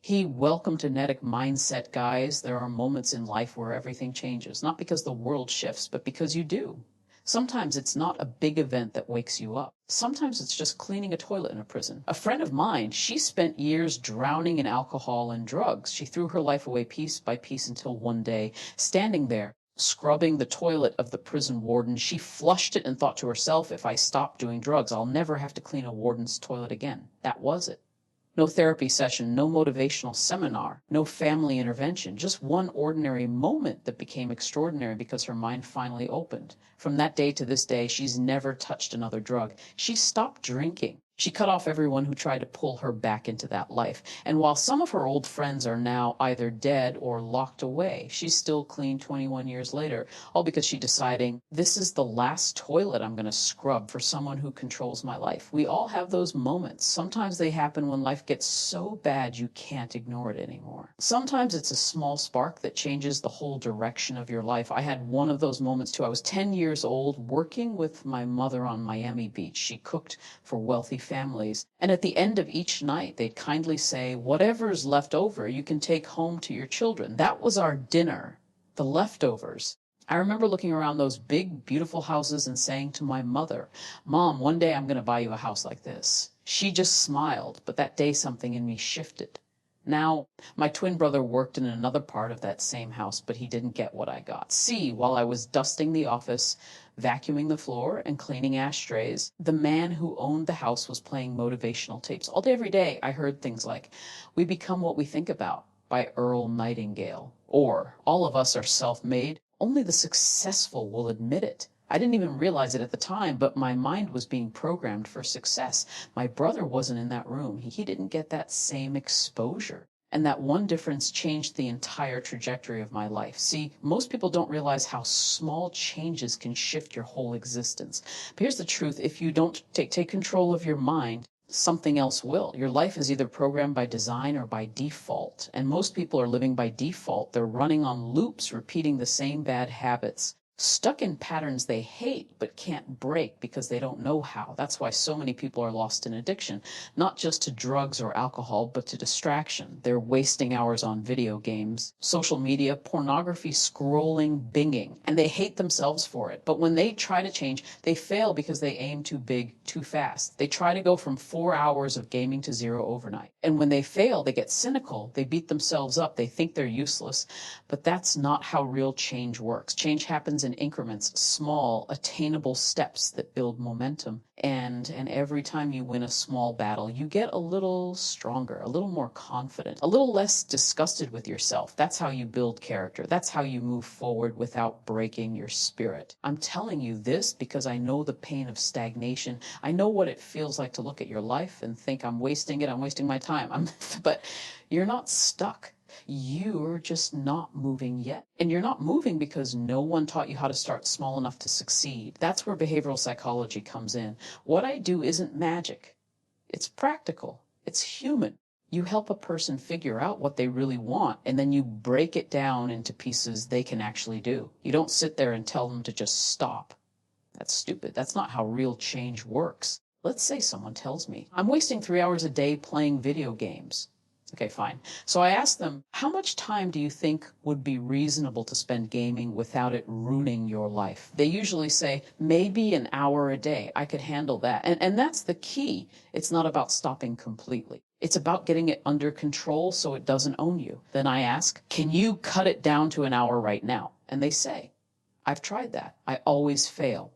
He welcomed genetic mindset, guys. There are moments in life where everything changes, not because the world shifts, but because you do. Sometimes it's not a big event that wakes you up. Sometimes it's just cleaning a toilet in a prison. A friend of mine, she spent years drowning in alcohol and drugs. She threw her life away piece by piece until one day, standing there, scrubbing the toilet of the prison warden, she flushed it and thought to herself, if I stop doing drugs, I'll never have to clean a warden's toilet again. That was it. No therapy session, no motivational seminar, no family intervention, just one ordinary moment that became extraordinary because her mind finally opened. From that day to this day, she's never touched another drug. She stopped drinking. She cut off everyone who tried to pull her back into that life. And while some of her old friends are now either dead or locked away, she's still clean 21 years later, all because she's deciding, this is the last toilet I'm going to scrub for someone who controls my life. We all have those moments. Sometimes they happen when life gets so bad you can't ignore it anymore. Sometimes it's a small spark that changes the whole direction of your life. I had one of those moments too. I was 10 years old working with my mother on Miami Beach. She cooked for wealthy families. And at the end of each night, they'd kindly say, whatever's left over, you can take home to your children. That was our dinner, the leftovers. I remember looking around those big, beautiful houses and saying to my mother, Mom, one day I'm going to buy you a house like this. She just smiled, but that day something in me shifted. Now, my twin brother worked in another part of that same house, but he didn't get what I got. See, while I was dusting the office, vacuuming the floor, and cleaning ashtrays, the man who owned the house was playing motivational tapes. All day, every day, I heard things like, "We become what we think about," by Earl Nightingale, or "All of us are self-made. Only the successful will admit it." I didn't even realize it at the time, but my mind was being programmed for success. My brother wasn't in that room. He didn't get that same exposure. And that one difference changed the entire trajectory of my life. See, most people don't realize how small changes can shift your whole existence. But here's the truth. If you don't take control of your mind, something else will. Your life is either programmed by design or by default. And most people are living by default. They're running on loops, repeating the same bad habits, stuck in patterns they hate but can't break because they don't know how. That's why so many people are lost in addiction, not just to drugs or alcohol, but to distraction. They're wasting hours on video games, social media, pornography, scrolling, binging, and they hate themselves for it. But when they try to change, they fail because they aim too big, too fast. They try to go from 4 hours of gaming to 0 overnight. And when they fail, they get cynical. They beat themselves up. They think they're useless. But that's not how real change works. Change happens in increments, small, attainable steps that build momentum. And every time you win a small battle, you get a little stronger, a little more confident, a little less disgusted with yourself. That's how you build character. That's how you move forward without breaking your spirit. I'm telling you this because I know the pain of stagnation. I know what it feels like to look at your life and think, I'm wasting it, I'm wasting my time. But you're not stuck. You're just not moving yet. And you're not moving because no one taught you how to start small enough to succeed. That's where behavioral psychology comes in. What I do isn't magic. It's practical. It's human. You help a person figure out what they really want, and then you break it down into pieces they can actually do. You don't sit there and tell them to just stop. That's stupid. That's not how real change works. Let's say someone tells me, I'm wasting 3 hours a day playing video games. Okay, fine. So I asked them, how much time do you think would be reasonable to spend gaming without it ruining your life? They usually say, maybe an hour a day. I could handle that. And that's the key. It's not about stopping completely. It's about getting it under control so it doesn't own you. Then I ask, can you cut it down to an hour right now? And they say, I've tried that. I always fail.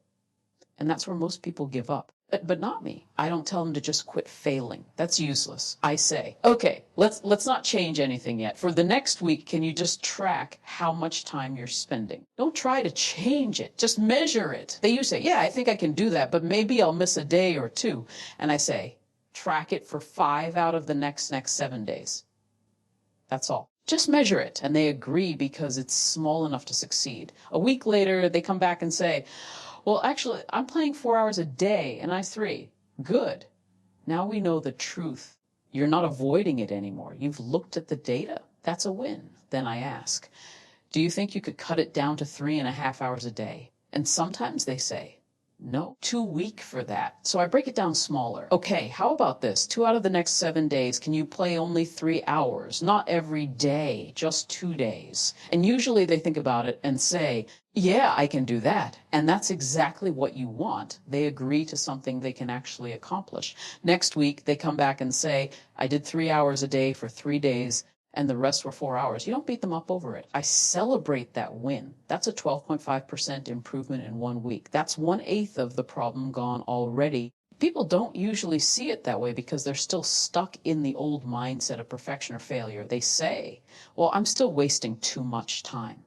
And that's where most people give up. But not me. I don't tell them to just quit failing. That's useless. I say, okay, let's not change anything yet. For the next week, can you just track how much time you're spending? Don't try to change it. Just measure it. They usually say, yeah, I think I can do that, but maybe I'll miss a day or two. And I say, track it for 5 out of the next 7 days. That's all. Just measure it. And they agree because it's small enough to succeed. A week later, they come back and say, well, actually, I'm playing 4 hours a day, and I 3. Good. Now we know the truth. You're not avoiding it anymore. You've looked at the data. That's a win. Then I ask, do you think you could cut it down to 3.5 hours a day? And sometimes they say, No, too weak for that. So I break it down smaller. Okay, how about this? 2 out of the next 7 days, can you play only 3 hours? Not every day, just 2 days. And usually they think about it and say, yeah, I can do that. And that's exactly what you want. They agree to something they can actually accomplish. Next week, they come back and say, I did 3 hours a day for 3 days, and the rest were 4 hours. You don't beat them up over it. I celebrate that win. That's a 12.5% improvement in 1 week. That's 1/8 of the problem gone already. People don't usually see it that way because they're still stuck in the old mindset of perfection or failure. They say, well, I'm still wasting too much time.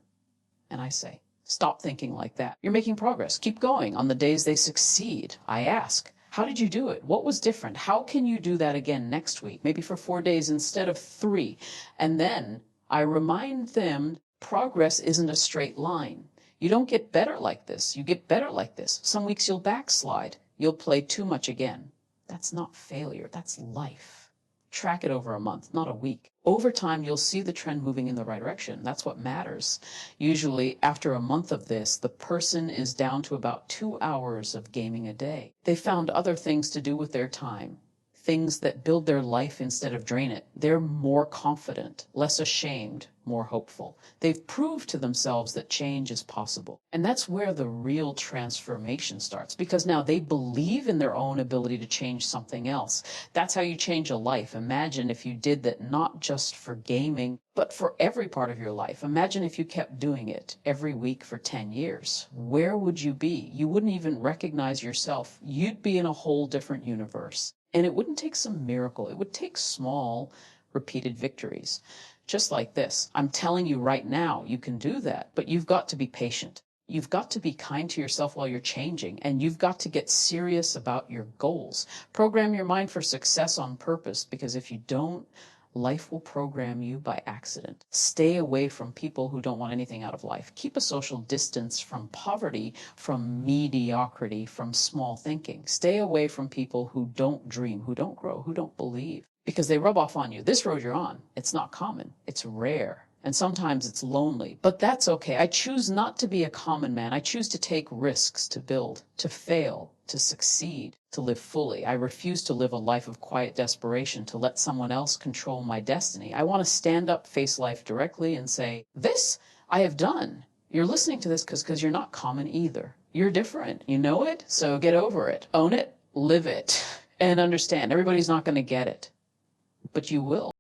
And I say, stop thinking like that. You're making progress. Keep going. On the days they succeed, I ask, how did you do it? What was different? How can you do that again next week? Maybe for 4 days instead of 3. And then I remind them progress isn't a straight line. You don't get better like this. You get better like this. Some weeks you'll backslide. You'll play too much again. That's not failure. That's life. Track it over a month, not a week. Over time, you'll see the trend moving in the right direction. That's what matters. Usually, after a month of this, the person is down to about 2 hours of gaming a day. They found other things to do with their time, things that build their life instead of drain it. They're more confident, less ashamed, more hopeful. They've proved to themselves that change is possible. And that's where the real transformation starts, because now they believe in their own ability to change something else. That's how you change a life. Imagine if you did that, not just for gaming, but for every part of your life. Imagine if you kept doing it every week for 10 years. Where would you be? You wouldn't even recognize yourself. You'd be in a whole different universe. And it wouldn't take some miracle. It would take small, repeated victories. Just like this. I'm telling you right now, you can do that, but you've got to be patient. You've got to be kind to yourself while you're changing, and you've got to get serious about your goals. Program your mind for success on purpose, because if you don't, life will program you by accident. Stay away from people who don't want anything out of life. Keep a social distance from poverty, from mediocrity, from small thinking. Stay away from people who don't dream, who don't grow, who don't believe, because they rub off on you. This road you're on, it's not common, it's rare. And sometimes it's lonely, but that's okay. I choose not to be a common man. I choose to take risks, to build, to fail, to succeed, to live fully. I refuse to live a life of quiet desperation, to let someone else control my destiny. I want to stand up, face life directly, and say, this I have done. You're listening to this because you're not common either. You're different. You know it, so get over it. Own it, live it, and understand everybody's not going to get it, but you will.